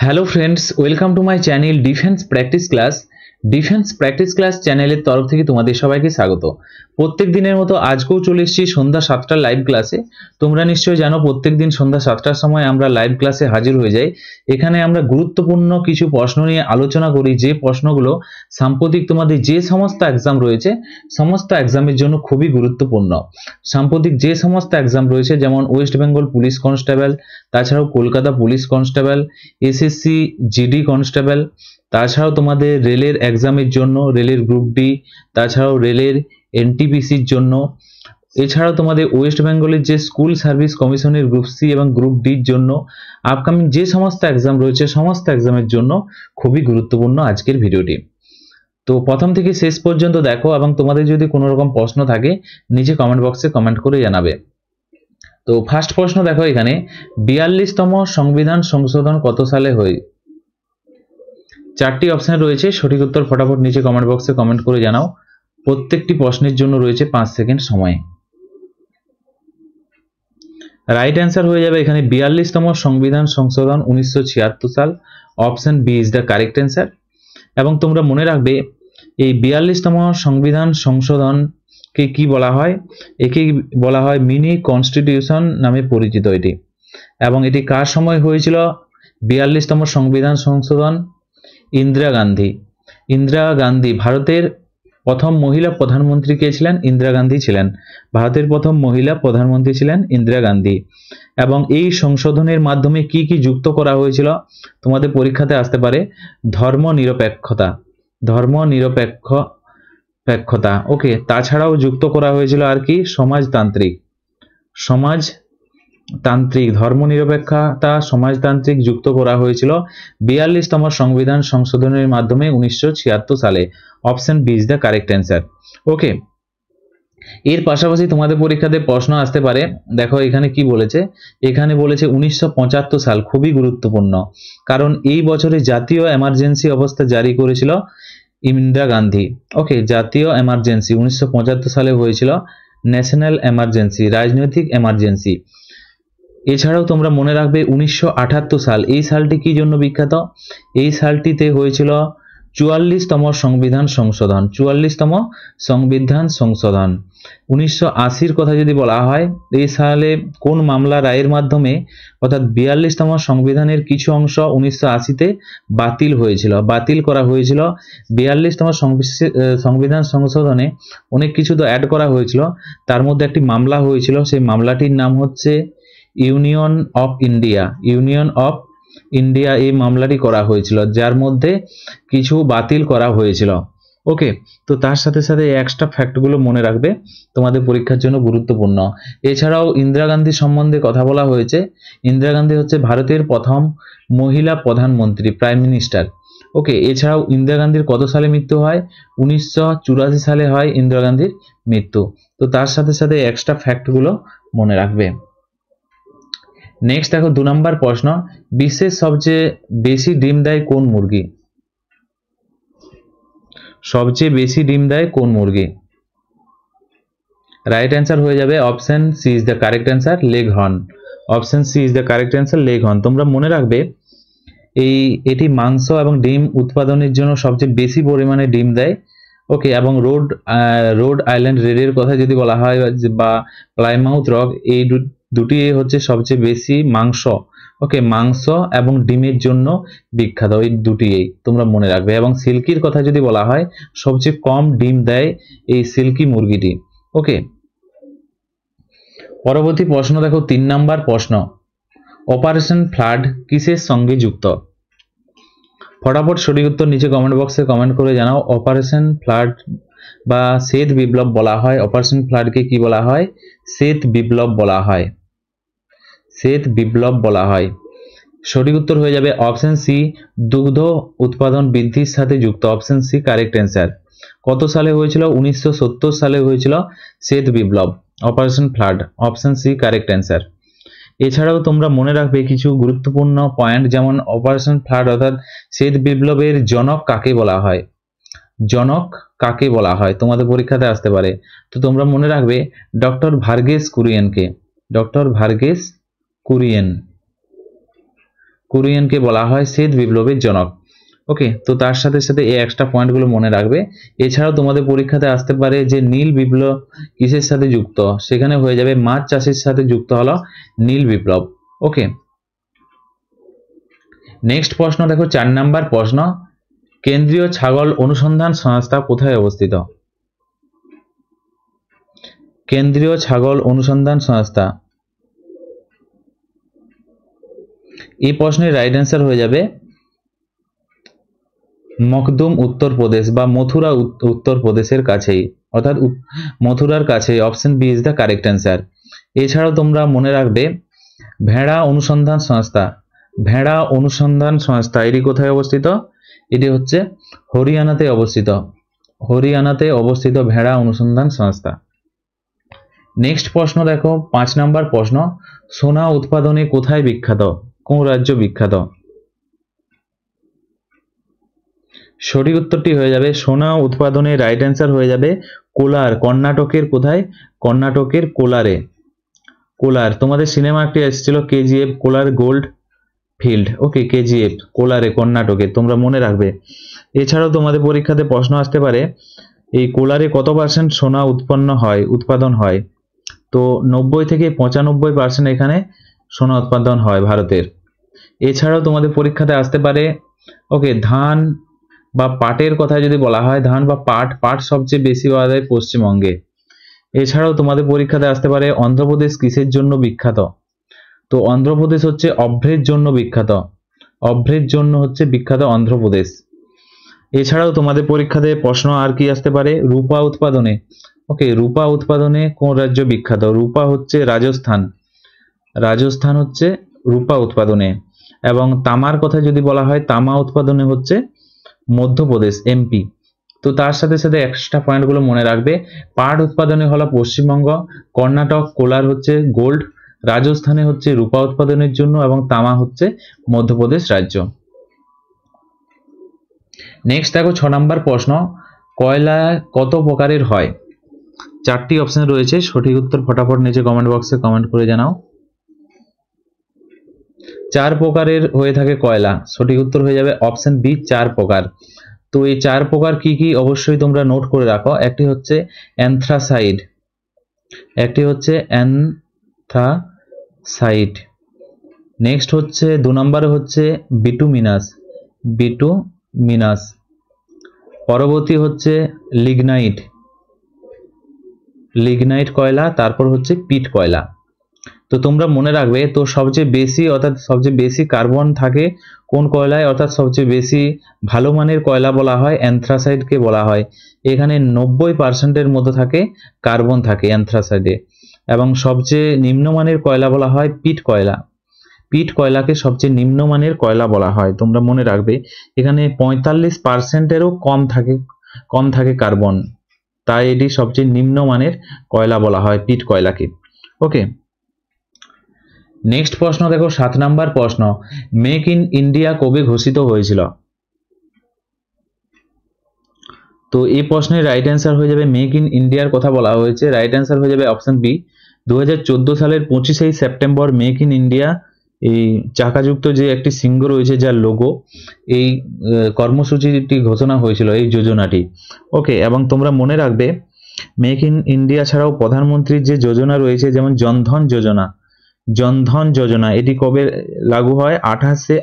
Hello friends, welcome to my channel defence practice class চ্যানেলের তরফ থেকে তোমাদের সবাইকে স্বাগত। প্রত্যেক দিনের মতো আজকেও চলে এসেছি সন্ধ্যা 7টার লাইভ ক্লাসে। তোমরা নিশ্চয়ই জানো প্রত্যেক দিন সন্ধ্যা 7টার সময় আমরা লাইভ ক্লাসে হাজির হয়ে যাই। এখানে আমরা গুরুত্বপূর্ণ কিছু প্রশ্ন নিয়ে আলোচনা করি, যে প্রশ্নগুলো সাম্প্রতিক তোমাদের যে সমস্ত এক্সাম রয়েছে সমস্ত এক্সামের জন্য খুবই গুরুত্বপূর্ণ। সাম্প্রতিক যে সমস্ত এক্সাম রয়েছে, যেমন ওয়েস্ট বেঙ্গল পুলিশ কনস্টেবল, তাছাড়াও Kolkata police constable, SSC GD constable, তাছাড়াও তোমাদের রেলের এক্সামের জন্য রেলের গ্রুপ ডি, তাছাড়াও রেলের এনটিপিসির জন্য, এছাড়াও তোমাদের ওয়েস্ট বেঙ্গলের যে স্কুল সার্ভিস কমিশনের গ্রুপ সি এবং গ্রুপ ডির জন্য আপকামিং যে সমস্ত এক্সাম রয়েছে সমস্ত এক্সামের জন্য খুবই গুরুত্বপূর্ণ আজকের ভিডিওটি। তো প্রথম থেকে শেষ পর্যন্ত দেখো, এবং তোমাদের যদি কোনো রকম প্রশ্ন থাকে নিচে কমেন্ট বক্সে কমেন্ট করে জানাবে। তো ফার্স্ট প্রশ্ন দেখো, এখানে 42তম সংবিধান সংশোধন কত সালে হয়? চারটি অপশন রয়েছে, সঠিক উত্তর ফটাফট নিচে কমেন্ট বক্সে কমেন্ট করে জানাও। প্রত্যেকটি প্রশ্নের জন্য রয়েছে 5 সেকেন্ড সময়। রাইট অ্যান্সার হয়ে যাবে এখানে 42তম সংবিধান সংশোধন 1976 সাল। Option B is the correct answer. এবং তোমরা মনে রাখবে এই 42তম সংবিধান সংশোধনকে কি বলা হয়? একে বলা হয় মিনি কনস্টিটিউশন নামে পরিচিত এটি। এবং এটি কার সময় হয়েছিল? 42তম সংবিধান সংশোধন ইন্দিরা গান্ধী ভারতের প্রথম মহিলা প্রধানমন্ত্রী কে ছিলেন? ইন্দিরা গান্ধী ছিলেন। ভারতের প্রথম মহিলা প্রধানমন্ত্রী ছিলেন ইন্দিরা গান্ধী। এবং এই সংশোধনের মাধ্যমে কি কি যুক্ত করা হয়েছিল? তোমাদের পরীক্ষাতে আসতে পারে ধর্মনিরপেক্ষতা, ওকে। তাছাড়াও যুক্ত করা হয়েছিল আর কি? ধর্মনিরপেক্ষতা, সমাজতান্ত্রিক যুক্ত করা হয়েছিল 42তম সংবিধান সংশোধনের মাধ্যমে 1976 সালে। Option B is the correct answer. Okay, এর পাশাপাশি তোমাদের পরীক্ষাতে প্রশ্ন আসতে পারে। দেখো এখানে কি বলেছে, এখানে বলেছে 1975 সাল, খুবই গুরুত্বপূর্ণ, কারণ এই বছরে জাতীয় এমার্জেন্সি অবস্থা জারি করেছিল ইন্দিরা গান্ধী। ওকে, জাতীয় এমার্জেন্সি 1975 সালে হয়েছিল, ন্যাশনাল এমার্জেন্সি, রাজনৈতিক এমার্জেন্সি। এছাড়াও তোমরা মনে রাখবে 1978 সাল, এই সালটি কি জন্য বিখ্যাত? এই সালটিতে হয়েছিল 44তম সংবিধান সংশোধন। 44তম সংবিধান সংশোধন 1980-র কথা যদি বলা হয়, এই সালে কোন মামলা রায়ের মাধ্যমে অর্থাৎ 42তম সংবিধানের কিছু অংশ 1980-তে বাতিল করা হয়েছিল। 42তম সংবিধান সংশোধনে অনেক কিছু তো অ্যাড করা হয়েছিল, তার মধ্যে একটি মামলা হয়েছিল, সেই মামলাটির নাম হচ্ছে ইউনিয়ন অফ ইন্ডিয়া। এই মামলাটি করা হয়েছিল, যার মধ্যে কিছু বাতিল করা হয়েছিল। ওকে, তো তার সাথে সাথে এক্সট্রা ফ্যাক্টগুলো মনে রাখবে, তোমাদের পরীক্ষার জন্য গুরুত্বপূর্ণ। এছাড়াও ইন্দিরা গান্ধী সম্বন্ধে কথা বলা হয়েছে। ইন্দিরা গান্ধী হচ্ছে ভারতের প্রথম মহিলা প্রধানমন্ত্রী, প্রাইম মিনিস্টার। ওকে, এছাড়াও ইন্দিরা গান্ধীর কত সালে মৃত্যু হয়? 1984 সালে হয় ইন্দিরা গান্ধীর মৃত্যু। তো তার সাথে সাথে এক্সট্রা ফ্যাক্টগুলো মনে রাখবে। নেক্সট দেখো 2 নম্বর প্রশ্ন, বিশ্বের সবচেয়ে বেশি ডিম দেয় কোন মুরগি? সবচেয়ে বেশি ডিম দেয় কোন মুরগি? রাইট অ্যান্সার হয়ে যাবে option C is the correct answer, Leghorn. Option C is the correct answer, Leghorn. তোমরা মনে রাখবে এটি মাংস এবং ডিম উৎপাদনের জন্য সবচেয়ে বেশি পরিমাণে ডিম দেয়। ওকে, এবং রোড আইল্যান্ড রেডের কথা যদি বলা হয় বা প্লাইমাউথ রক, এই দুটি হচ্ছে সবচেয়ে বেশি মাংস, ওকে, মাংস এবং ডিমের জন্য বিখ্যাত, এই দুটি তোমরা মনে রাখবে। এবং সিল্কির কথা যদি বলা হয়, সবচেয়ে কম ডিম দেয় এই সিল্কি মুরগিটি। ওকে, পরবর্তী প্রশ্ন দেখো 3 নম্বর প্রশ্ন, অপারেশন ফ্লাড কিসের সঙ্গে যুক্ত? ফটাফট সঠিক উত্তর নিচে কমেন্ট বক্সে কমেন্ট করে জানাও। অপারেশন ফ্লাড বা শ্বেত বিপ্লব বলা হয়। অপারেশন ফ্লাডকে কি বলা হয়? শ্বেত বিপ্লব বলা হয়। সঠিক উত্তর হয়ে যাবে অপশন সি, দুগ্ধ উৎপাদন বৃদ্ধির সাথে যুক্ত। Option C correct answer. কত সালে হয়েছিল? 1970 সালে হয়েছিল শ্বেত বিপ্লব, operation flood. Option C correct answer. এছাড়াও তোমরা মনে রাখবে কিছু গুরুত্বপূর্ণ পয়েন্ট, যেমন অপারেশন ফ্লাড অর্থাৎ শ্বেত বিপ্লবের জনক কাকে বলা হয়? তোমাদের পরীক্ষাতে আসতে পারে। তো তোমরা মনে রাখবে ডক্টর ভার্গেস কুরিয়েনকে। কুরিয়েনকে বলা হয় শ্বেত বিপ্লবের জনক। ওকে, তো তার সাথে সাথে এই এক্সট্রা পয়েন্টগুলো মনে রাখবে। এছাড়াও তোমাদের পরীক্ষাতে আসতে পারে যে নীল বিপ্লব কিসের সাথে যুক্ত, সেখানে হয়ে যাবে মাছ চাষের সাথে যুক্ত হলো নীল বিপ্লব। ওকে, নেক্সট প্রশ্ন দেখো 4 নাম্বার প্রশ্ন, কেন্দ্রীয় ছাগল অনুসন্ধান সংস্থা কোথায় অবস্থিত? কেন্দ্রীয় ছাগল অনুসন্ধান সংস্থা, এই প্রশ্নের রাইট অ্যান্সার হয়ে যাবে মখদুম উত্তরপ্রদেশ বা মথুরা উত্তরপ্রদেশের কাছেই, অর্থাৎ মথুরার কাছে। Option B is the correct answer. এছাড়াও তোমরা মনে রাখবে ভেড়া অনুসন্ধান সংস্থা, ভেড়া অনুসন্ধান সংস্থা এটি কোথায় অবস্থিত? এটি হচ্ছে হরিয়ানাতে অবস্থিত, হরিয়ানাতে অবস্থিত ভেড়া অনুসন্ধান সংস্থা। নেক্সট প্রশ্ন দেখো 5 নাম্বার প্রশ্ন, সোনা উৎপাদনে কোথায় বিখ্যাত, কোন রাজ্য বিখ্যাত? সঠিক উত্তরটি হয়ে যাবে সোনা উৎপাদনের রাইট অ্যান্সার হয়ে যাবে কোলার। কর্ণাটকের কোথায়? কর্ণাটকের কোলারে। কোলার, তোমাদের সিনেমা একটি এসেছিল কেজিএফ, কোলার গোল্ড ফিল্ড। ওকে, কেজিএফ কোলারে কর্ণাটকে, তোমরা মনে রাখবে। এছাড়াও তোমাদের পরীক্ষাতে প্রশ্ন আসতে পারে এই কোলারে কত পার্সেন্ট সোনা উৎপাদন হয়? তো 90 থেকে 95% এখানে সোনা উৎপাদন হয় ভারতের। এছাড়াও তোমাদের পরীক্ষাতে আসতে পারে ওকে ধান বা পাটের কথা যদি বলা হয়, ধান বা পাট সবচেয়ে বেশি পাওয়া যায় পশ্চিমবঙ্গে। এছাড়াও তোমাদের পরীক্ষাতে আসতে পারে অন্ধ্রপ্রদেশ কিসের জন্য বিখ্যাত? তো অন্ধ্রপ্রদেশ হচ্ছে অভ্রের জন্য বিখ্যাত, অভ্রের জন্য হচ্ছে বিখ্যাত অন্ধ্রপ্রদেশ। এছাড়াও তোমাদের পরীক্ষাতে প্রশ্ন আর কি আসতে পারে, রূপা উৎপাদনে। ওকে, রূপা উৎপাদনে কোন রাজ্য বিখ্যাত? রূপা হচ্ছে রাজস্থান, রাজস্থান হচ্ছে রূপা উৎপাদনে। এবং তামার কথা যদি বলা হয়, তামা উৎপাদনে হচ্ছে মধ্যপ্রদেশ, এমপি। তো তার সাথে সাথে এক্সট্রা পয়েন্টগুলো মনে রাখবে, পাট উৎপাদনে হলো পশ্চিমবঙ্গ, কর্ণাটক কোলার হচ্ছে গোল্ড, রাজস্থানে হচ্ছে রূপা উৎপাদনের জন্য, এবং তামা হচ্ছে মধ্যপ্রদেশ রাজ্য। নেক্সট দেখো 6 নাম্বার প্রশ্ন, কয়লা কত প্রকারের হয়? 4টি অপশন রয়েছে, সঠিক উত্তর ফটাফট নিচে কমেন্ট বক্সে কমেন্ট করে জানাও। 4 প্রকারের হয়ে থাকে কয়লা, সঠিক উত্তর হয়ে যাবে অপশন বি 4 প্রকার। তো এই 4 প্রকার কি কি অবশ্যই তোমরা নোট করে রাখো। একটি হচ্ছে অ্যানথ্রাসাইড, একটি হচ্ছে অ্যানথ্রাসাইড। নেক্সট হচ্ছে 2 নম্বরে হচ্ছে বিটুমিনাস, বিটুমিনাস। পরবর্তী হচ্ছে লিগনাইট, লিগনাইট কয়লা। তারপর হচ্ছে পিট কয়লা। তো তোমরা মনে রাখবে, তো সবচেয়ে বেশি অর্থাৎ সবচেয়ে বেশি কার্বন থাকে কোন কয়লায়, অর্থাৎ সবচেয়ে বেশি ভালো মানের কয়লা বলা হয় অ্যানথ্রাসাইডকে বলা হয়। এখানে 90%-এর মতো থাকে কার্বন থাকে অ্যানথ্রাসাইডে। এবং সবচেয়ে নিম্নমানের কয়লা বলা হয় পিট কয়লা, পিট কয়লাকে সবচেয়ে নিম্নমানের কয়লা বলা হয়। তোমরা মনে রাখবে এখানে 45%-এরও কম থাকে কার্বন, তাই এটি সবচেয়ে নিম্নমানের কয়লা বলা হয় পিট কয়লাকে। ওকে, নেক্সট প্রশ্ন দেখো 7 নাম্বার প্রশ্ন, মেক ইন ইন্ডিয়া কবে ঘোষিত হয়েছিল? তো এই প্রশ্নের রাইট অ্যান্সার হয়ে যাবে মেক ইন ইন্ডিয়ার কথা বলা হয়েছে, রাইট অ্যান্সার হয়ে যাবে অপশন বি 2014 সালের 25 সেপ্টেম্বর মেক ইন ইন্ডিয়া, এই চাকাযুক্ত যে একটি সিংহ রয়েছে যার লোগো, এই কর্মসূচিটি ঘোষণা হয়েছিল, এই যোজনাটি। ওকে, এবং তোমরা মনে রাখবে মেক ইন ইন্ডিয়া ছাড়াও প্রধানমন্ত্রীর যে যোজনা রয়েছে, যেমন জনধন যোজনা, জনধন যোজনা এটি কবে লাগু হয়? 28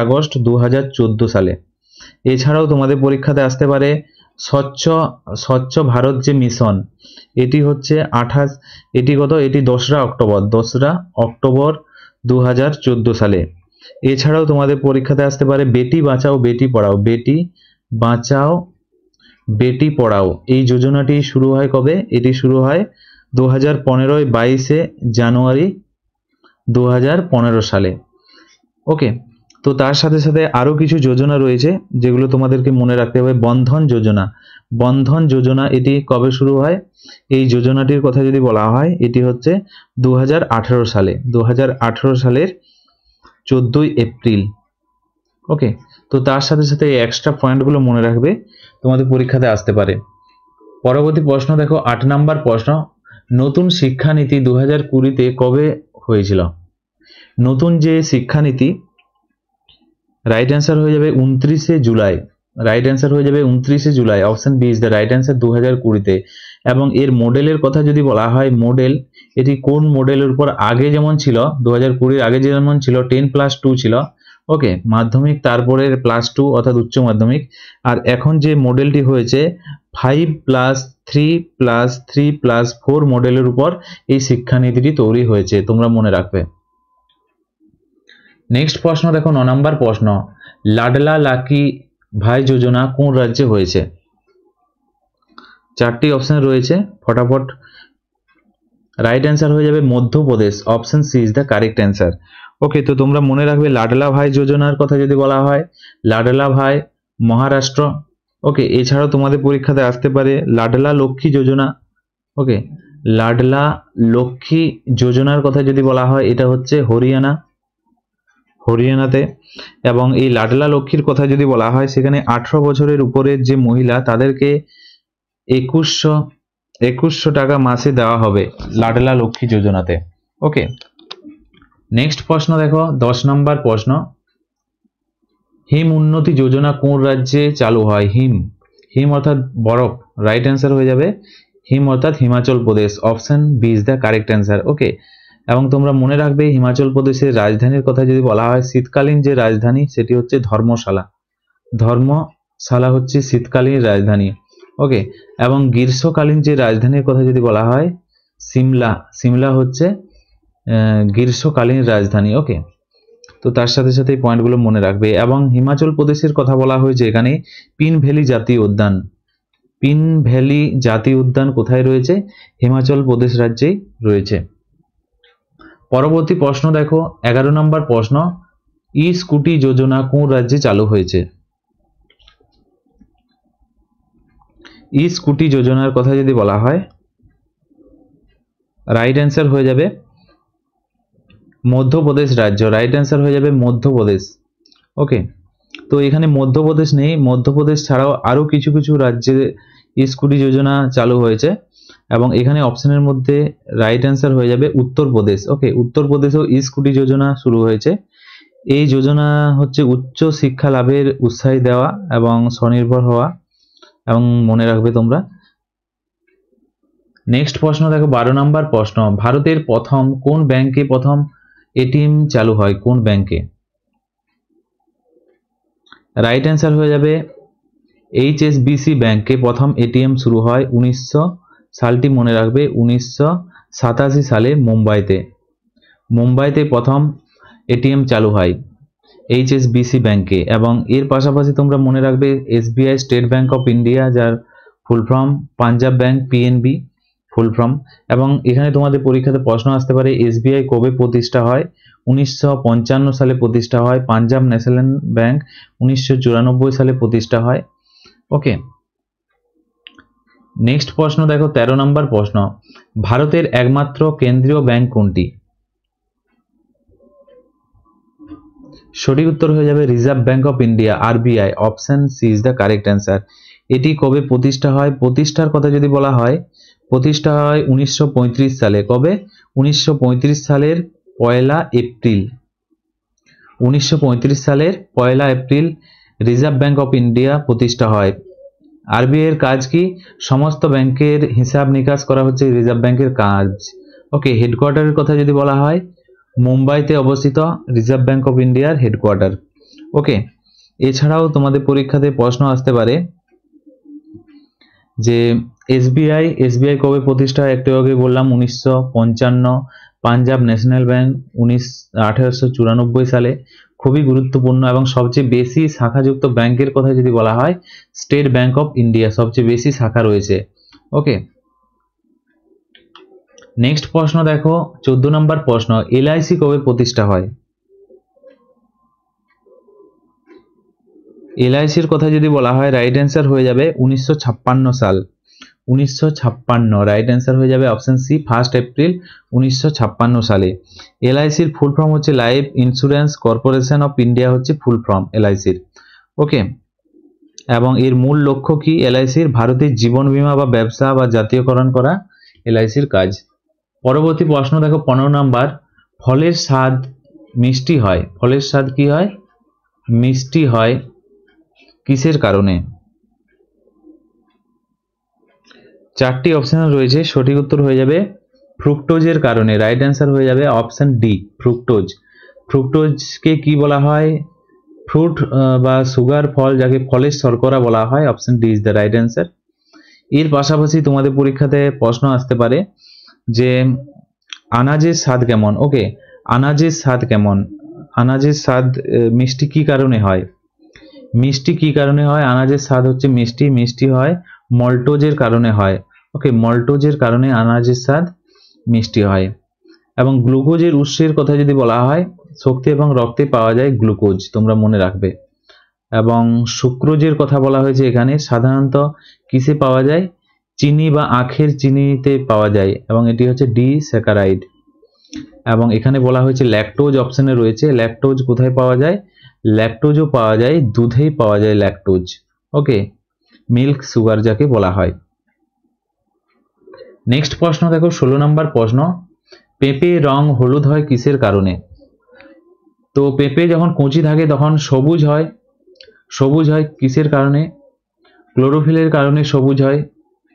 আগস্ট 2014 সালে। এছাড়াও তোমাদের পরীক্ষাতে আসতে পারে স্বচ্ছ ভারত যে মিশন, এটি হচ্ছে এটি 2রা অক্টোবর 2014 সালে। এছাড়াও তোমাদের পরীক্ষাতে আসতে পারে বেটি বাঁচাও বেটি পড়াও, বেটি বাঁচাও বেটি পড়াও এই যোজনাটি শুরু হয় কবে? এটি শুরু হয় 22 জানুয়ারি 2015 সালে। ওকে, তো তার সাথে সাথে আরো কিছু যোজনা রয়েছে যেগুলো তোমাদেরকে মনে রাখতে হবে। বন্ধন যোজনা, বন্ধন যোজনা এটি কবে শুরু হয়? এই যোজনাটির কথা যদি বলা হয়, এটি হচ্ছে 2018 সালে, 2018 সালের 14 এপ্রিল। ওকে, তো তার সাথে সাথে এই এক্সট্রা পয়েন্টগুলো মনে রাখবে, তোমাদের পরীক্ষাতে আসতে পারে। পরবর্তী প্রশ্ন দেখো 8 নাম্বার প্রশ্ন, নতুন শিক্ষানীতি 2020-তে কবে হয়েছিল? নতুন যে শিক্ষানীতি, রাইট অ্যান্সার হয়ে যাবে 29শে জুলাই। রাইট অ্যান্সার হয়ে যাবে 29শে July, option B is the right answer 2020-তে। এবং এর মডেলের কথা যদি বলা হয়, মডেল এটি কোন মডেলের উপর আগে যেমন ছিল 2020 আগে যেমন ছিল 10+2 ছিল, ওকে, মাধ্যমিক তারপরে +2 অর্থাৎ উচ্চ মাধ্যমিক, আর এখন যে মডেলটি হয়েছে 5+3+3+4 মডেলের উপর এই শিক্ষানীতিটি তৈরি হয়েছে, তোমরা মনে রাখবে। নেক্সট প্রশ্ন দেখো, 9 নম্বর প্রশ্ন, লাডলা লাকি ভাই যোজনা কোন রাজ্যে হয়েছে? 4টি অপশন রয়েছে, ফটাফট। রাইট অ্যান্সার হয়ে যাবে Madhya Pradesh, option C is the correct answer. Okay, তো তোমরা মনে রাখবে লাডলা ভাই যোজনার কথা যদি বলা হয়, লাডলা ভাই মহারাষ্ট্র। ওকে, এছাড়াও তোমাদের পরীক্ষাতে আসতে পারে লাডলা লক্ষ্মী যোজনা। ওকে, লাডলা লক্ষ্মী যোজনার কথা যদি বলা হয়, এটা হচ্ছে হরিয়ানাতে। এবং এই লাডলা লক্ষ্মীর কথা যদি বলা হয়, সেখানে 18 বছরের উপরের যে মহিলা তাদেরকে 2100 টাকা মাসে দেওয়া হবে লাডলা লক্ষ্মী যোজনাতে। ওকে, নেক্সট প্রশ্ন দেখো, 10 নম্বর প্রশ্ন, হিম উন্নতি যোজনা কোন রাজ্যে চালু হয়? হিম অর্থাৎ বরফ, রাইট অ্যান্সার হয়ে যাবে হিম অর্থাৎ Himachal Pradesh, option B is the correct answer. Okay, এবং তোমরা মনে রাখবে হিমাচল প্রদেশের রাজধানীর কথা যদি বলা হয়, শীতকালীন যে রাজধানী সেটি হচ্ছে ধর্মশালা হচ্ছে শীতকালীন রাজধানী। ওকে, এবং গ্রীষ্মকালীন যে রাজধানীর কথা যদি বলা হয়, সিমলা হচ্ছে গ্রীষ্মকালীন রাজধানী। ওকে, তো তার সাথে সাথে এই পয়েন্টগুলো মনে রাখবে। এবং হিমাচল প্রদেশের কথা বলা হয়েছে এখানে পিন ভ্যালি জাতীয় উদ্যান। পিন ভ্যালি জাতীয় উদ্যান কোথায় রয়েছে? হিমাচল প্রদেশ রাজ্যেই রয়েছে। পরবর্তী প্রশ্ন দেখো, 11 নম্বর প্রশ্ন, ই স্কুটি যোজনা কোন রাজ্যে চালু হয়েছে? ই স্কুটি যোজনার কথা যদি বলা হয়, রাইট অ্যান্সার হয়ে যাবে মধ্যপ্রদেশ রাজ্য, রাইট অ্যান্সার হয়ে যাবে মধ্যপ্রদেশ। ওকে, তো এখানে মধ্যপ্রদেশ নেই, মধ্যপ্রদেশ ছাড়াও আরও কিছু কিছু রাজ্যে ই স্কুটি যোজনা চালু হয়েছে, এবং এখানে অপশনের মধ্যে রাইট অ্যান্সার হয়ে যাবে উত্তরপ্রদেশ। ওকে, উত্তরপ্রদেশেও ই স্কুটি যোজনা শুরু হয়েছে। এই যোজনা হচ্ছে উচ্চ শিক্ষা লাভের উৎসাহ দেওয়া এবং স্বনির্ভর হওয়া, এবং মনে রাখবে তোমরা। নেক্সট প্রশ্ন দেখো, 12 নম্বর প্রশ্ন, ভারতের কোন ব্যাংকে প্রথম এটিএম চালু হয়? কোন ব্যাংকে? রাইট অ্যান্সার হয়ে যাবে এইচএসবিসি ব্যাংকে প্রথম এটিএম শুরু হয় সালটি মনে রাখবে 1987 সালে মুম্বাইতে প্রথম এটিএম চালু হয় এইচএসবিসি ব্যাংকে। এবং এর পাশাপাশি তোমরা মনে রাখবে SBI, State Bank of India, যার full form Punjab bank, PNB full form. এবং এখানে তোমাদের পরীক্ষাতে প্রশ্ন আসতে পারে এসবিআই কবে প্রতিষ্ঠা হয়? 1955 সালে প্রতিষ্ঠা হয়। পাঞ্জাব ন্যাশনাল ব্যাংক 1994 সালে প্রতিষ্ঠা হয়। ওকে, নেক্সট প্রশ্ন দেখো, 13 নম্বর প্রশ্ন, ভারতের একমাত্র কেন্দ্রীয় ব্যাংক কোনটি? সঠিক উত্তর হয়ে যাবে Reserve Bank of India, RBI, option C is the correct answer. এটি কবে প্রতিষ্ঠা হয়? প্রতিষ্ঠার কথা যদি বলা হয়, প্রতিষ্ঠা হয় 1935 সালে। কবে? 1935 সালের 1 এপ্রিল। 1935 সালের 1 April reserve Bank of India প্রতিষ্ঠা হয়। আরবিআই এর কাজ কি? সমস্ত ব্যাংকের হিসাব নিকাশ করা হচ্ছে রিজার্ভ ব্যাংকের কাজ। ওকে, হেডকোয়ার্টারের কথা যদি বলা হয়, মুম্বাইতে অবস্থিত রিজার্ভ ব্যাংক অফ ইন্ডিয়ার হেডকোয়ার্টার। ওকে, এছাড়াও তোমাদের পরীক্ষাতে প্রশ্ন আসতে পারে যে এসবিআই কবে প্রতিষ্ঠা হয়? একটু আগে বললাম 1955। পাঞ্জাব ন্যাশনাল ব্যাংক 1894 সালে। খুবই গুরুত্বপূর্ণ। এবং সবচেয়ে বেশি শাখাযুক্ত ব্যাংকের কথা যদি বলা হয়, স্টেট ব্যাংক অফ ইন্ডিয়া, সবচেয়ে বেশি শাখা রয়েছে। ওকে, নেক্সট প্রশ্ন দেখো, 14 নম্বর প্রশ্ন, এলআইসি কবে প্রতিষ্ঠা হয়? এলআইসির কথা যদি বলা হয়, রাইট অ্যান্সার হয়ে যাবে 1956 সাল। 1956, রাইট অ্যান্সার হয়ে যাবে অপশন সি, 1 এপ্রিল 1956 সালে। এলআইসির ফুল ফর্ম হচ্ছে life insurance corporation of India, হচ্ছে ফুল ফর্ম এলআইসির। ওকে, এবং এর মূল লক্ষ্য কি এলআইসির? ভারতের জীবন বীমা বা ব্যবসা বা জাতীয়করণ করা এলআইসির কাজ। পরবর্তী প্রশ্ন দেখো, 15 নম্বর, ফলের স্বাদ মিষ্টি হয়, ফলের স্বাদ কি হয়, মিষ্টি হয় কিসের কারণে? চারটি অপশন রয়েছে, সঠিক উত্তর হয়ে যাবে ফ্রুক্টোজের কারণে। রাইট অ্যান্সার হয়ে যাবে অপশন ডি, ফ্রুক্টোজ। ফ্রুক্টোজকে কি বলা হয়? ফ্রুট বা সুগার ফল, যাকে ফলের শর্করা বলা হয়। Option D is the right answer. এর পাশাপাশি তোমাদের পরীক্ষাতে প্রশ্ন আসতে পারে যে আনাজের স্বাদ কেমন। ওকে, আনাজের স্বাদ কেমন? আনাজের স্বাদ মিষ্টি কি কারণে হয়? মিষ্টি কি কারণে হয়? আনাজের স্বাদ হচ্ছে মিষ্টি, মিষ্টি হয় মল্টোজের কারণে হয়। ওকে, মল্টোজের কারণে আনাজের স্বাদ মিষ্টি হয়। এবং গ্লুকোজের উৎসের কথা যদি বলা হয়, শক্তি এবং রক্তে পাওয়া যায় গ্লুকোজ, তোমরা মনে রাখবে। এবং সুক্রোজের কথা বলা হয়েছে এখানে, সাধারণত কিসে পাওয়া যায়? চিনি বা আখের চিনিতে পাওয়া যায়, এবং এটি হচ্ছে ডিস্যাকারাইড। এবং এখানে বলা হয়েছে ল্যাকটোজ অপশনে রয়েছে। ল্যাকটোজ কোথায় পাওয়া যায়? ল্যাকটোজও পাওয়া যায় দুধেই পাওয়া যায় ল্যাকটোজ। ওকে, মিল্ক সুগার যাকে বলা হয়। নেক্সট প্রশ্ন দেখো, 16 নম্বর প্রশ্ন, পেঁপে রং হলুদ হয় কিসের কারণে? তো পেঁপে যখন কচি থাকে তখন সবুজ হয়। সবুজ হয় কিসের কারণে? ক্লোরোফিলের কারণে সবুজ হয়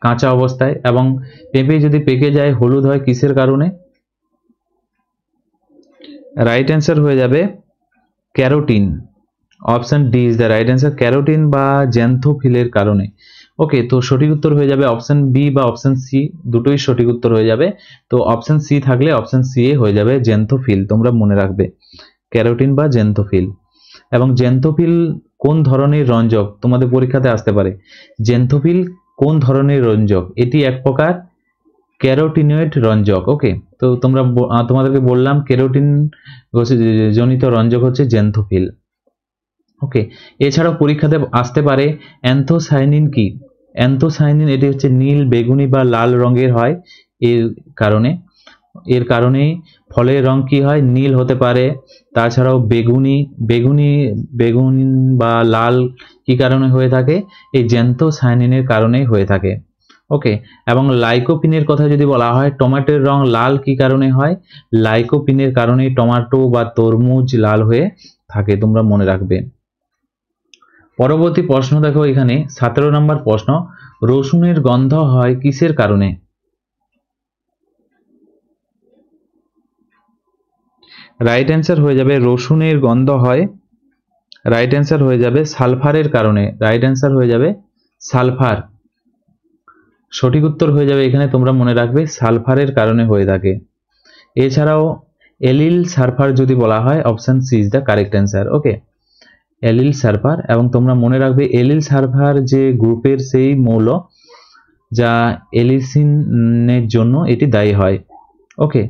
কাঁচা অবস্থায়। এবং পেঁপে যদি পেকে যায় হলুদ হয় কিসের কারণে? রাইট অ্যান্সার হয়ে যাবে carotene. Option D is the right answer, carotene বা জ্যান্থোফিলের কারণে। ওকে, তো সঠিক উত্তর হয়ে যাবে অপশন বি বা অপশন সি, দুটোই সঠিক উত্তর হয়ে যাবে। তো অপশন সি থাকলে অপশন সি এ হয়ে যাবে জ্যান্থোফিল, তোমরা মনে রাখবে ক্যারোটিন বা জ্যান্থোফিল। এবং জ্যান্থোফিল কোন ধরনের রঞ্জক? তোমাদের পরীক্ষাতে আসতে পারে। জ্যান্থোফিল কোন ধরনের রঞ্জক? এটি এক প্রকার ক্যারোটিনয়েড রঞ্জক। ওকে, তো তোমাদেরকে বললাম ক্যারোটিন জনিত রঞ্জক হচ্ছে জ্যান্থোফিল। ওকে, এছাড়াও পরীক্ষাতে আসতে পারে অ্যান্থোসায়ানিন কি? অ্যান্থোসায়ানিন এটি হচ্ছে নীল, বেগুনি বা লাল রঙের হয়। এর কারণে ফলের রং কি হয়? নীল হতে পারে। তাছাড়াও বেগুনি বেগুনি বেগুনি বা লাল কি কারণে হয়ে থাকে? এই জ্যান্থোসায়ানিনের কারণেই হয়ে থাকে। ওকে, এবং লাইকোপিনের কথা যদি বলা হয়, টমেটোর রং লাল কি কারণে হয়? লাইকোপিনের কারণে টমেটো বা তরমুজ লাল হয়ে থাকে, তোমরা মনে রাখবে। পরবর্তী প্রশ্ন দেখো, এখানে 17 নম্বর প্রশ্ন, রসুনের গন্ধ হয় কিসের কারণে? রাইট অ্যান্সার হয়ে যাবে রসুনের গন্ধ হয়, রাইট অ্যান্সার হয়ে যাবে সালফারের কারণে। রাইট অ্যান্সার হয়ে যাবে সালফার। সঠিক উত্তর হয়ে যাবে এখানে, তোমরা মনে রাখবে সালফারের কারণে হয়ে থাকে। এছাড়াও এলিল সালফার যদি বলা হয়, option C is the correct answer. Okay, allyl sulphur. এবং তোমরা মনে রাখবে এলিল সালফার যে গ্রুপের সেই মৌল যা এলিসিনের জন্য এটি দায়ী হয়। ওকে,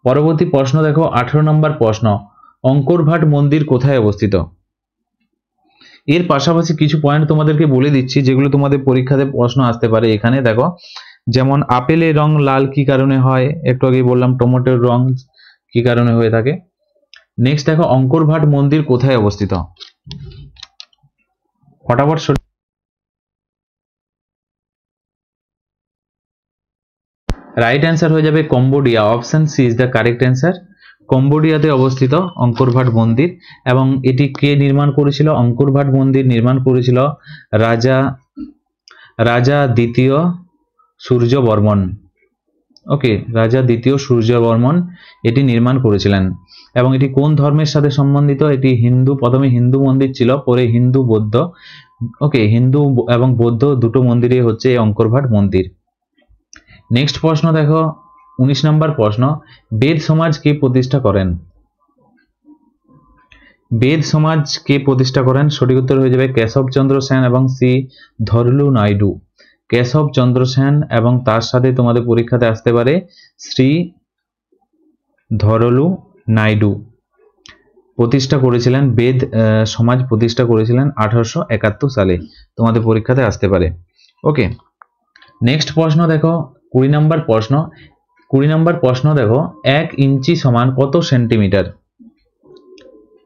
পরবর্তী প্রশ্ন দেখো, 18 নম্বর প্রশ্ন, অঙ্করভাট মন্দির কোথায় অবস্থিত? এর পাশাপাশি কিছু পয়েন্ট তোমাদেরকে বলে দিচ্ছি যেগুলো তোমাদের পরীক্ষাতে প্রশ্ন আসতে পারে। এখানে দেখো, যেমন আপেলের রং লাল কি কারণে হয়? একটু আগে বললাম টমেটোর রং কি কারণে হয়ে থাকে। নেক্সট দেখো, অঙ্করভাট মন্দির কোথায় অবস্থিত? ফটাফট রাইট অ্যান্সার হয়ে যাবে Cambodia. Option C is the correct answer. কম্বোডিয়াতে অবস্থিত অঙ্করভাট মন্দির। এবং এটি কে নির্মাণ করেছিল? অঙ্করভাট মন্দির নির্মাণ করেছিল রাজা দ্বিতীয় সূর্যবর্মন। ওকে, রাজা দ্বিতীয় সূর্যবর্মন এটি নির্মাণ করেছিলেন। এবং এটি কোন ধর্মের সাথে সম্বন্ধিত? এটি হিন্দু, প্রথমে হিন্দু মন্দির ছিল, পরে হিন্দু বৌদ্ধ। ওকে, হিন্দু এবং বৌদ্ধ দুটো মন্দিরে হচ্ছে এই অঙ্করভাট মন্দির। নেক্সট প্রশ্ন দেখো, 19 নম্বর প্রশ্ন, বেদ সমাজ কে প্রতিষ্ঠা করেন? বেদ সমাজ কে প্রতিষ্ঠা করেন? সঠিক উত্তর হয়ে যাবে কেশবচন্দ্র সেন এবং শ্রী ধরলু নাইডু। কেশবচন্দ্র সেন এবং তার সাথে তোমাদের পরীক্ষাতে আসতে পারে শ্রী ধরলু নাইডু প্রতিষ্ঠা করেছিলেন। বেদ সমাজ প্রতিষ্ঠা করেছিলেন 1871 সালে, তোমাদের পরীক্ষাতে আসতে পারে। ওকে, নেক্সট প্রশ্ন দেখো, 20 নম্বর প্রশ্ন। 20 নম্বর প্রশ্ন দেখো, 1 ইঞ্চি সমান কত সেন্টিমিটার?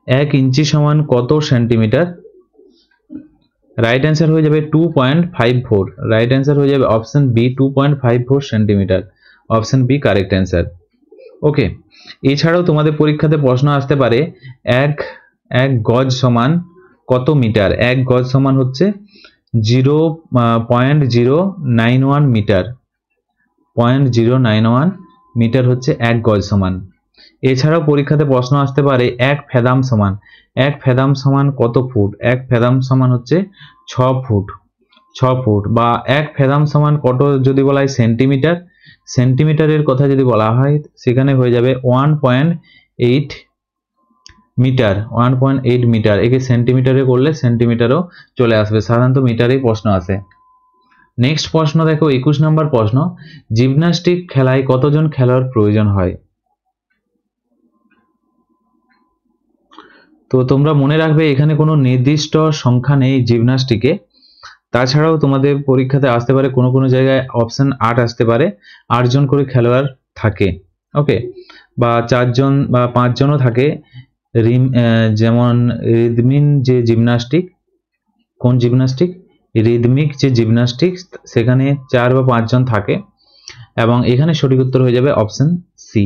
1 ইঞ্চি সমান কত সেন্টিমিটার? রাইট অ্যান্সার হয়ে যাবে 2.54। রাইট অ্যান্সার হয়ে যাবে option B 2.54 centimetre. Option B correct answer. Okay, এছাড়াও তোমাদের পরীক্ষাতে প্রশ্ন আসতে পারে এক এক গজ সমান কত মিটার। এক গজ সমান হচ্ছে 0.091 মিটার। 0.091 মিটার হচ্ছে এক গজ সমান। এছাড়াও পরীক্ষাতে প্রশ্ন আসতে পারে এক ফেদাম সমান। এক ফেদাম সমান কত ফুট। এক ফেদাম সমান হচ্ছে 6 ফুট। 6 ফুট বা এক ফেদাম সমান কত যদি বলা হয় সেন্টিমিটার। সেন্টিমিটারের কথা যদি বলা হয় সেখানে হয়ে যাবে 1.8 মিটার। 1.8 মিটার, একে সেন্টিমিটারে করলে সেন্টিমিটারও চলে আসবে, সাধারণত মিটারেই প্রশ্ন আসে। নেক্সট প্রশ্ন দেখো 21 নম্বর প্রশ্ন, জিমন্যাস্টিক খেলায় কতজন খেলোয়াড় প্রয়োজন হয়। তো তোমরা মনে রাখবে এখানে কোনো নির্দিষ্ট সংখ্যা নেই জিমন্যাস্টিকে। তাছাড়াও তোমাদের পরীক্ষাতে আসতে পারে কোনো কোনো জায়গায় অপশন 8 আসতে পারে, 8 জন করে খেলোয়াড় থাকে। ওকে, বা 4 জন বা 5 জনও থাকে। যেমন রিদমিন যে জিমন্যাস্টিক, কোন জিমন্যাস্টিক, রিদমিক যে জিমন্যাস্টিক, সেখানে 4 বা 5 জন থাকে এবং এখানে সঠিক উত্তর হয়ে যাবে অপশন সি।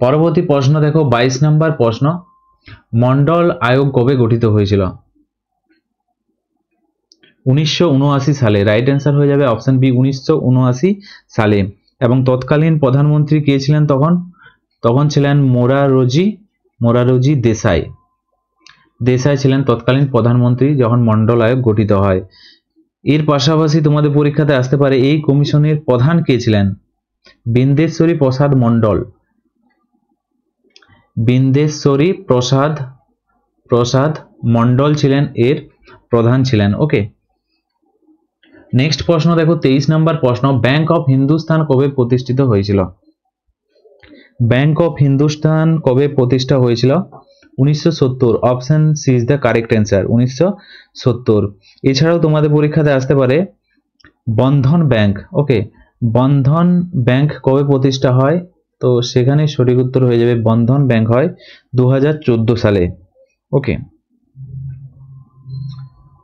পরবর্তী প্রশ্ন দেখো 22 নম্বর প্রশ্ন, মন্ডল আয়োগ কবে গঠিত হয়েছিল। 1979 সালে। রাইট অ্যান্সার হয়ে যাবে অপশন বি 1979 সালে। এবং তৎকালীন প্রধানমন্ত্রী কে ছিলেন তখন? তখন ছিলেন মোরারজি দেশাই। দেশাই ছিলেন তৎকালীন প্রধানমন্ত্রী যখন মন্ডল আয়োগ গঠিত হয়। এর পাশাপাশি তোমাদের পরীক্ষাতে আসতে পারে এই কমিশনের প্রধান কে ছিলেন। বিন্দেশ্বরী প্রসাদ মন্ডল। বিন্দেশ্বরী প্রসাদ মন্ডল ছিলেন এর প্রধান ছিলেন। ওকে, নেক্সট প্রশ্ন দেখো 23 নম্বর প্রশ্ন, ব্যাংক অফ হিন্দুস্তান কবে প্রতিষ্ঠিত হয়েছিল। ব্যাংক অফ হিন্দুস্তান কবে প্রতিষ্ঠা হয়েছিল? 1970। Option C is the correct answer, 1970। এছাড়াও তোমাদের পরীক্ষাতে আসতে পারে বন্ধন ব্যাংক। ওকে, বন্ধন ব্যাংক কবে প্রতিষ্ঠা হয়? তো সেখানে সঠিক উত্তর হয়ে যাবে বন্ধন ব্যাংক হয় 2014 সালে। ওকে,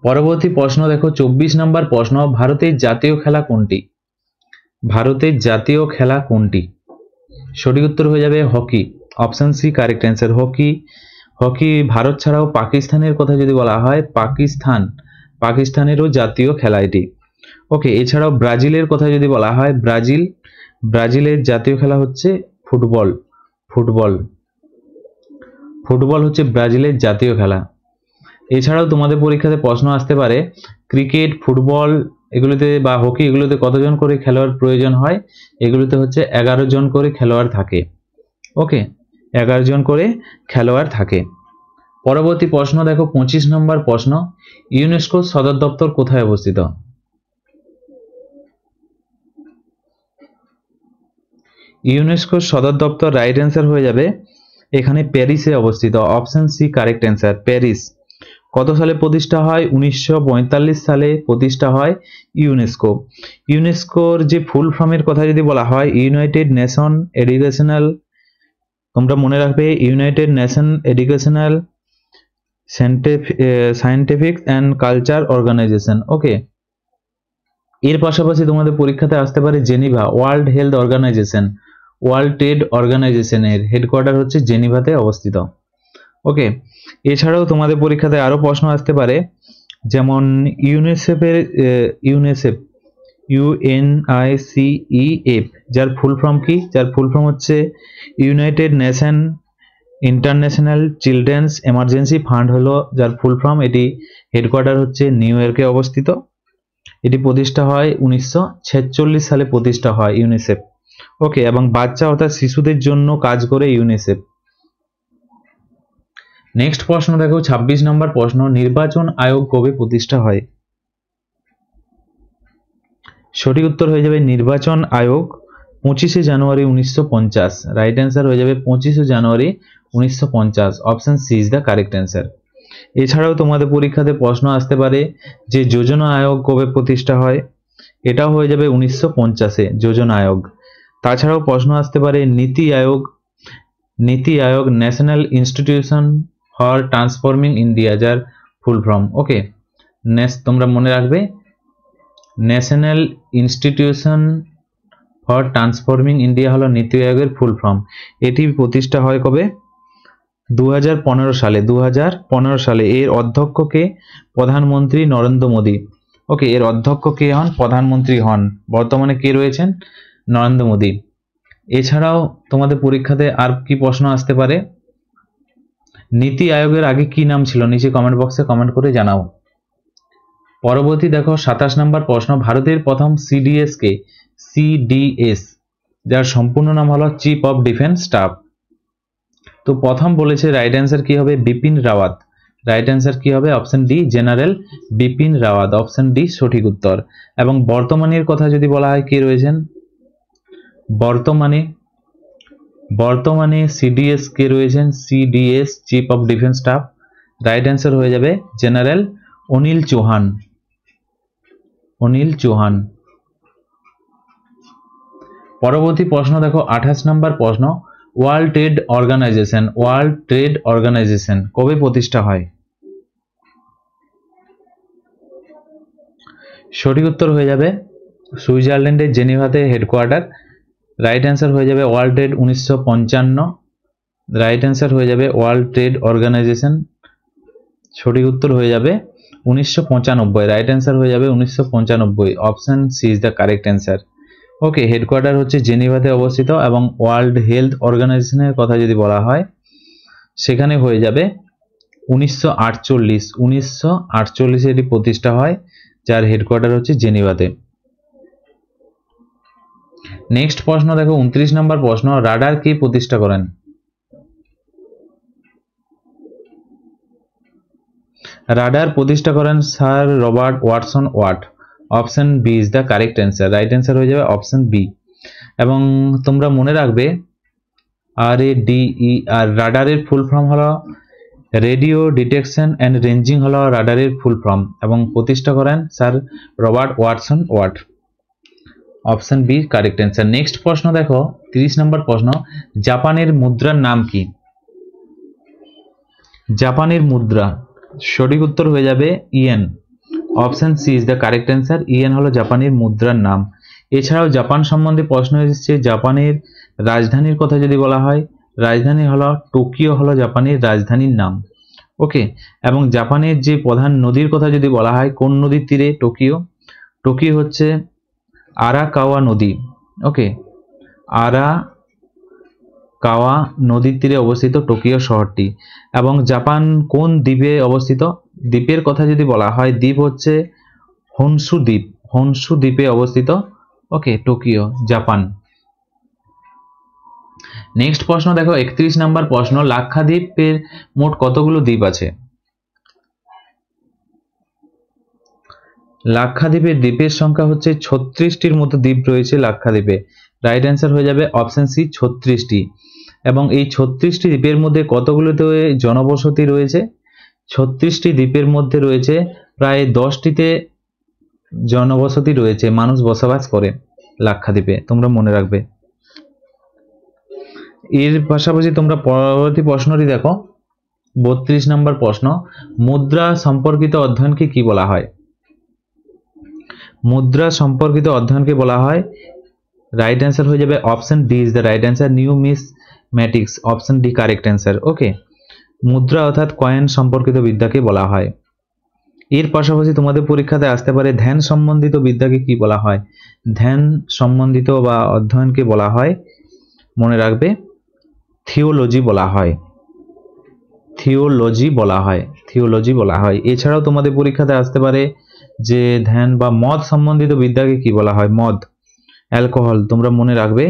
পরবর্তী প্রশ্ন দেখো 24 নম্বর প্রশ্ন, ভারতের জাতীয় খেলা কোনটি। ভারতের জাতীয় খেলা কোনটি? সঠিক উত্তর হয়ে যাবে hockey. Option C correct answer, hockey. Hockey Bharat ছাড়াও পাকিস্তানের কথা যদি বলা হয়, পাকিস্তানেরও জাতীয় খেলা এটি। ওকে, এছাড়াও ব্রাজিলের কথা যদি বলা হয়, ব্রাজিলের জাতীয় খেলা হচ্ছে ফুটবল। ফুটবল হচ্ছে ব্রাজিলের জাতীয় খেলা। এছাড়াও তোমাদের পরীক্ষাতে প্রশ্ন আসতে পারে ক্রিকেট, ফুটবল এগুলোতে বা হকি এগুলোতে কতজন করে খেলোয়াড় প্রয়োজন হয়। এগুলোতে হচ্ছে 11 জন করে খেলোয়াড় থাকে। ওকে, 11 জন করে খেলোয়াড় থাকে। পরবর্তী প্রশ্ন দেখো 25 নম্বর প্রশ্ন, ইউনেস্কো সদর দপ্তর কোথায় অবস্থিত। ইউনেস্কোর সদর দপ্তর রাইট অ্যান্সার হয়ে যাবে এখানে প্যারিসে অবস্থিত। Option C correct answer, Paris. কত সালে প্রতিষ্ঠা হয়? 1945 সালে প্রতিষ্ঠা হয় ইউনেস্কো। ইউনেস্কোর যে ফুল ফর্মের কথা যদি বলা হয়, ইউনাইটেড নেশন এডুকেশনাল, তোমরা মনে রাখবে United Nation educational scientific and culture organisation. Okay, এর পাশাপাশি তোমাদের পরীক্ষাতে আসতে পারে Geneva, world health organisation, world trade অর্গানাইজেশনের হেডকোয়ার্টার হচ্ছে জেনিভাতে অবস্থিত। ওকে, এছাড়াও তোমাদের পরীক্ষাতে আরো প্রশ্ন আসতে পারে, যেমন UNICEF যার ফুল ফর্ম কি? যার ফুল ফর্ম হচ্ছে United nation international children's emergency fund হলো যার ফুল ফর্ম। এটি হেডকোয়ার্টার হচ্ছে নিউ ইয়র্কে অবস্থিত। এটি প্রতিষ্ঠা হয় 1946 সালে প্রতিষ্ঠা হয় ইউনিসেফ। ওকে, এবং বাচ্চা অর্থাৎ শিশুদের জন্য কাজ করে ইউনিসেফ। নেক্সট প্রশ্ন দেখো 26 নম্বর প্রশ্ন, নির্বাচন আয়োগ কবে প্রতিষ্ঠা হয়। সঠিক উত্তর হয়ে যাবে নির্বাচন আয়োগ 25 জানুয়ারি 1950। রাইট অ্যান্সার হয়ে যাবে 25 জানুয়ারি 1950। Option C is the correct answer. এছাড়াও তোমাদের পরীক্ষাতে প্রশ্ন আসতে পারে যে যোজনা আয়োগ কবে প্রতিষ্ঠা হয়। এটাও হয়ে যাবে 1950-এ যোজনা আয়োগ। তাছাড়াও প্রশ্ন আসতে পারে NITI Aayog national institution for transforming India যার ফুল ফর্ম। ওকে, তোমরা মনে রাখবে national institution for transforming India হলো নীতি আয়োগের ফুল ফর্ম। এটি প্রতিষ্ঠা হয় কবে? 2015 সালে। 2015 সালে। এর অধ্যক্ষ কে? প্রধানমন্ত্রী নরেন্দ্র মোদী। ওকে, এর অধ্যক্ষ কে হন? প্রধানমন্ত্রী হন। বর্তমানে কে রয়েছেন? নরেন্দ্র মোদী। এছাড়াও তোমাদের পরীক্ষাতে আর কি প্রশ্ন আসতে পারে? নীতি আয়োগের আগে কি নাম ছিল? নিচে কমেন্ট বক্সে কমেন্ট করে জানাও। পরবর্তী দেখো 27 নম্বর প্রশ্ন, ভারতের প্রথম সিডিএস কে? সিডিএস, যার সম্পূর্ণ নাম হলো চিফ অফ ডিফেন্স স্টাফ। তো প্রথম বলেছে, রাইট অ্যান্সার কি হবে? বিপিন রাওয়াত। রাইট অ্যান্সার কি হবে? Option D, general Bipin Rawat. Option D সঠিক উত্তর। এবং বর্তমানের কথা যদি বলা হয়, কে রয়েছেন বর্তমানে সিডিএস কে রয়েছেন? CDS, chief of defence staff. Right answer হয়ে যাবে জেনারেল অনিল চৌহান। অনিল চৌহান। পরবর্তী প্রশ্ন দেখো 28 নম্বর প্রশ্ন, world trade organization. World trade organization কবে প্রতিষ্ঠা হয়? সঠিক উত্তর হয়ে যাবে সুইজারল্যান্ডের জেনিভাতে হেডকোয়ার্টার। রাইট অ্যান্সার হয়ে যাবে ওয়ার্ল্ড ট্রেড 1955। রাইট অ্যান্সার হয়ে যাবে ওয়ার্ল্ড ট্রেড অর্গানাইজেশন। সঠিক উত্তর হয়ে যাবে 1995। রাইট অ্যান্সার হয়ে যাবে 1995। Option C is the correct answer. Okay, headquarter হচ্ছে জেনিভাতে অবস্থিত। এবং ওয়ার্ল্ড হেলথ অর্গানাইজেশনের কথা যদি বলা হয়, সেখানে হয়ে যাবে 1948। 1948 এটি প্রতিষ্ঠা হয়, যার হেডকোয়ার্টার হচ্ছে জেনিভাতে। নেক্সট প্রশ্ন দেখো 29 নম্বর প্রশ্ন, রাডার কে প্রতিষ্ঠা করেন? রাডার প্রতিষ্ঠা করেন sir Robert Watson Watt. Option B is the correct answer. Right answer হয়ে যাবে অপশন বি। এবং তোমরা মনে রাখবে RADER, রাডারের ফুল ফর্ম হলো রেডিও ডিটেকশন অ্যান্ড রেঞ্জিং, হলো রাডারের ফুল ফর্ম। এবং প্রতিষ্ঠা করেন sir Robert Watson Watt. Option B correct answer. Next প্রশ্ন দেখো 30 নম্বর প্রশ্ন, জাপানের মুদ্রার নাম কি? জাপানের মুদ্রা, সঠিক উত্তর হয়ে যাবে yen. Option C is the correct answer. Yen হলো জাপানের মুদ্রার নাম। এছাড়াও জাপান সম্বন্ধে প্রশ্ন এসেছে, জাপানের রাজধানীর কথা যদি বলা হয়, রাজধানী হলো টোকিও, হলো জাপানের রাজধানীর নাম। ওকে, এবং জাপানের যে প্রধান নদীর কথা যদি বলা হয়, কোন নদীর তীরে টোকিও? টোকিও হচ্ছে আরাকাওয়া নদী। ওকে, আরাকাওয়া নদীর তীরে অবস্থিত টোকিও শহরটি। এবং জাপান কোন দ্বীপে অবস্থিত? দ্বীপের কথা যদি বলা হয়, দ্বীপ হচ্ছে হনসু দ্বীপ। হনসু দ্বীপে অবস্থিত। ওকে, টোকিও, জাপান। নেক্সট প্রশ্ন দেখো 31 নম্বর প্রশ্ন, লাক্ষাদ্বীপের মোট কতগুলো দ্বীপ আছে? লাক্ষাদ্বীপের দ্বীপের সংখ্যা হচ্ছে 36টির মতো দ্বীপ রয়েছে লাক্ষাদ্বীপে। রাইট অ্যান্সার হয়ে যাবে অপশন সি, 36টি। এবং এই 36টি দ্বীপের মধ্যে কতগুলোতে জনবসতি রয়েছে? 36টি দ্বীপের মধ্যে রয়েছে প্রায় 10টিতে জনবসতি রয়েছে, মানুষ বসবাস করে লাক্ষাদ্বীপে, তোমরা মনে রাখবে। এর পাশাপাশি তোমরা পরবর্তী প্রশ্নটি দেখো 32 নম্বর প্রশ্ন, মুদ্রা সম্পর্কিত অধ্যয়নকে কি বলা হয়? মুদ্রা সম্পর্কিত অধ্যয়নকে বলা হয়, রাইট অ্যান্সার হয়ে যাবে option D is the right answer, numismatics. Option D correct answer. Okay, মুদ্রা অর্থাৎ কয়েন সম্পর্কিত বিদ্যাকে বলা হয়। এর পাশাপাশি তোমাদের পরীক্ষাতে আসতে পারে, ধ্যান সম্বন্ধিত বিদ্যাকে কি বলা হয়? ধ্যান সম্বন্ধিত বা অধ্যয়নকে বলা হয়, মনে রাখবে, থিওলজি বলা হয়। থিওলজি বলা হয়। থিওলজি বলা হয়। এছাড়াও তোমাদের পরীক্ষাতে আসতে পারে যে ধ্যান বা মদ সম্বন্ধিত বিদ্যাকে কি বলা হয়? মদ, অ্যালকোহল, তোমরা মনে রাখবে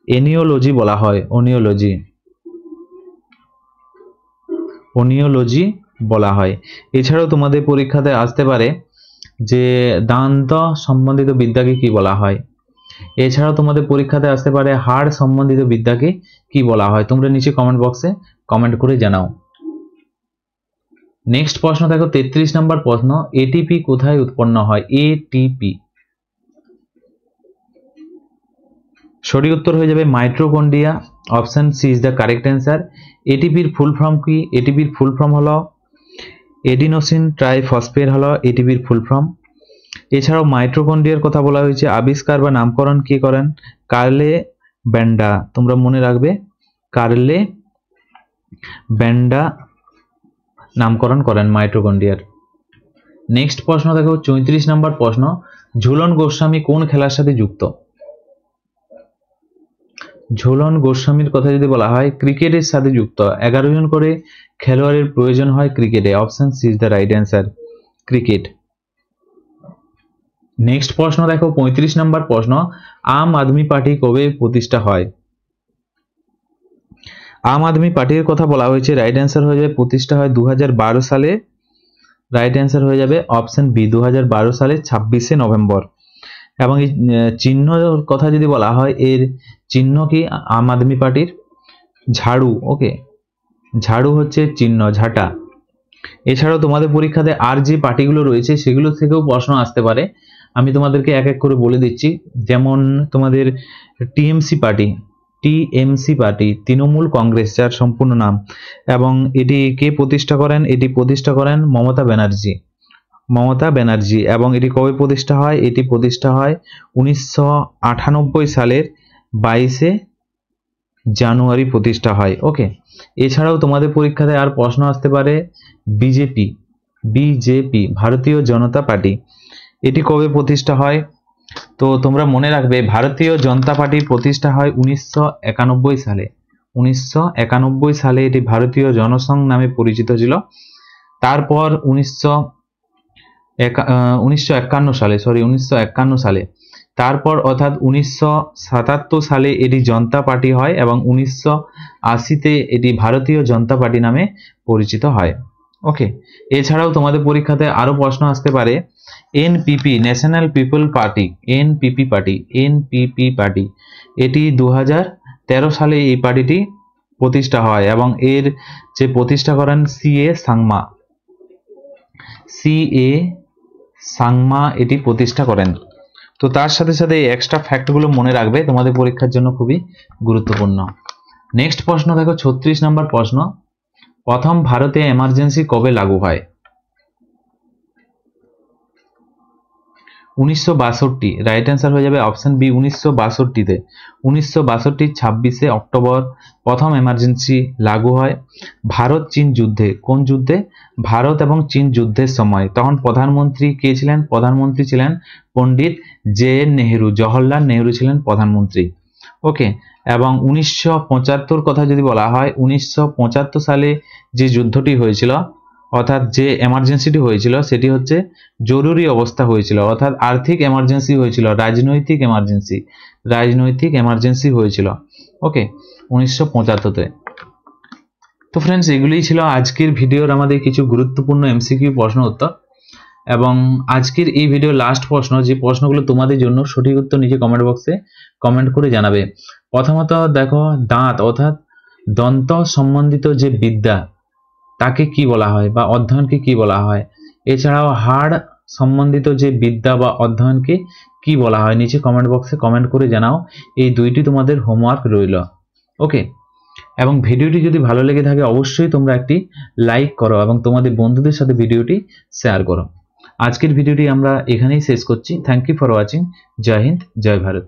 এনিওলজি বলা হয়। ওনিওলজি, ওনিওলজি বলা হয়। এছাড়াও তোমাদের পরীক্ষাতে আসতে পারে যে দান্ত সম্বন্ধিত বিদ্যাকে কি বলা হয়? এছাড়াও তোমাদের পরীক্ষাতে আসতে পারে হাড় সম্বন্ধিত বিদ্যাকে কি বলা হয়? তোমরা নিচে কমেন্ট বক্সে কমেন্ট করে জানাও। নেক্সট প্রশ্ন দেখো 33 নম্বর প্রশ্ন, এটিপি কোথায় উৎপন্ন হয়? এটিপি, সঠিক উত্তর হয়ে যাবে mitochondria. Option C is the correct answer. এটিপির ফুল ফর্ম কি? এটিপির ফুল ফর্ম হলো এডিনোসিন ট্রাইফসফেট, হলো এটিপির ফুল ফর্ম। এছাড়াও মাইটোকন্ড্রিয়ার কথা বলা হয়েছে, আবিষ্কার বা নামকরণ কে করেন? কার্লে ব্যান্ডা, তোমরা মনে রাখবে কার্লে ব্যান্ডা নামকরণ করেন মাইটোকন্ড্রিয়ার। নেক্সট প্রশ্ন দেখো 34 নম্বর প্রশ্ন, ঝুলন গোস্বামী কোন খেলার সাথে যুক্ত? ঝুলন গোস্বামীর কথা যদি বলা হয় ক্রিকেটের সাথে যুক্ত। 11 জন করে খেলোয়াড়ের প্রয়োজন হয় ক্রিকেটে। Option C is the right answer, cricket. Next প্রশ্ন দেখো 35 নম্বর প্রশ্ন, আম আদমি পার্টি কবে প্রতিষ্ঠা হয়? আম আদমি পার্টির কথা বলা হয়েছে, রাইট অ্যান্সার হয়ে যাবে প্রতিষ্ঠা হয় 2012 সালে। রাইট অ্যান্সার হয়ে যাবে অপশন বি 2012 সালে 26শে নভেম্বর। এবং এই চিহ্নর কথা যদি বলা হয়, এর চিহ্ন কি আম আদমি পার্টির? ঝাড়ু। ওকে, ঝাড়ু হচ্ছে চিহ্ন, ঝাঁটা। এছাড়াও তোমাদের পরীক্ষাতে আর যে পার্টিগুলো রয়েছে সেগুলো থেকেও প্রশ্ন আসতে পারে, আমি তোমাদেরকে এক এক করে বলে দিচ্ছি। যেমন তোমাদের টিএমসি পার্টি, তৃণমূল কংগ্রেস যার সম্পূর্ণ নাম, এবং এটি কে প্রতিষ্ঠা করেন? এটি প্রতিষ্ঠা করেন মমতা ব্যানার্জি। এবং এটি কবে প্রতিষ্ঠা হয়? এটি প্রতিষ্ঠা হয় 1998 সালের 22শে জানুয়ারি প্রতিষ্ঠা হয়। ওকে, এছাড়াও তোমাদের পরীক্ষাতে আর প্রশ্ন আসতে পারে বিজেপি, ভারতীয় জনতা পার্টি, এটি কবে প্রতিষ্ঠা হয়? তো তোমরা মনে রাখবে ভারতীয় জনতা পার্টি প্রতিষ্ঠা হয় 1991 সালে। 1991 সালে এটি ভারতীয় জনসংঘ নামে পরিচিত ছিল। তারপর 1951 সালে তারপর অর্থাৎ 1977 সালে এটি জনতা পার্টি হয় এবং 1980-তে এটি ভারতীয় জনতা পার্টি নামে পরিচিত হয়। ওকে, এছাড়াও তোমাদের পরীক্ষাতে আরো প্রশ্ন আসতে পারে NPP, national people party, NPP party, এটি 2013 সালে এই পার্টিটি প্রতিষ্ঠা হয় এবং এর যে প্রতিষ্ঠা করেন সিএ সাংমা এটি প্রতিষ্ঠা করেন। তো তার সাথে সাথে এই এক্সট্রা ফ্যাক্টগুলো মনে রাখবে, তোমাদের পরীক্ষার জন্য খুবই গুরুত্বপূর্ণ। নেক্সট প্রশ্ন দেখো 36 নম্বর প্রশ্ন, প্রথম ভারতে এমার্জেন্সি কবে লাগু হয়? 1962। রাইট অ্যান্সার হয়ে যাবে অপশন বি 1962-তে। 1962 26শে অক্টোবর প্রথম এমার্জেন্সি লাগু হয়। ভারত চীন যুদ্ধে, কোন যুদ্ধে? ভারত এবং চীন যুদ্ধের সময়। তখন প্রধানমন্ত্রী কে ছিলেন? প্রধানমন্ত্রী ছিলেন পণ্ডিত জে.এন. নেহেরু, জওহরলাল নেহেরু ছিলেন প্রধানমন্ত্রী। ওকে, এবং 1975 কথা যদি বলা হয়, 1975 সালে যে যুদ্ধটি হয়েছিল অর্থাৎ যে এমার্জেন্সিটি হয়েছিল সেটি হচ্ছে জরুরি অবস্থা হয়েছিল, অর্থাৎ আর্থিক এমার্জেন্সি হয়েছিল, রাজনৈতিক এমার্জেন্সি হয়েছিল। ওকে, 1975-তে। তো ফ্রেন্ডস, এগুলোই ছিল আজকের ভিডিওর আমাদের কিছু গুরুত্বপূর্ণ এমসিকিউ প্রশ্ন উত্তর। এবং আজকের এই ভিডিও লাস্ট প্রশ্ন, যে প্রশ্নগুলো তোমাদের জন্য সঠিক উত্তর নিচে কমেন্ট বক্সে কমেন্ট করে জানাবে। প্রথমত দেখো, দাঁত অর্থাৎ দন্ত সম্বন্ধিত যে বিদ্যা তাকে কি বলা হয় বা অধ্যয়নকে কি বলা হয়? এছাড়াও হাড় সম্বন্ধিত যে বিদ্যা বা অধ্যয়নকে কি বলা হয়? নিচে কমেন্ট বক্সে কমেন্ট করে জানাও। এই দুইটি তোমাদের হোমওয়ার্ক রইল। ওকে, এবং ভিডিওটি যদি ভালো লেগে থাকে অবশ্যই তোমরা একটি লাইক করো এবং তোমাদের বন্ধুদের সাথে ভিডিওটি শেয়ার করো। আজকের ভিডিওটি আমরা এখানেই শেষ করছি। Thank you for watching. জয় হিন্দ, জয় ভারত।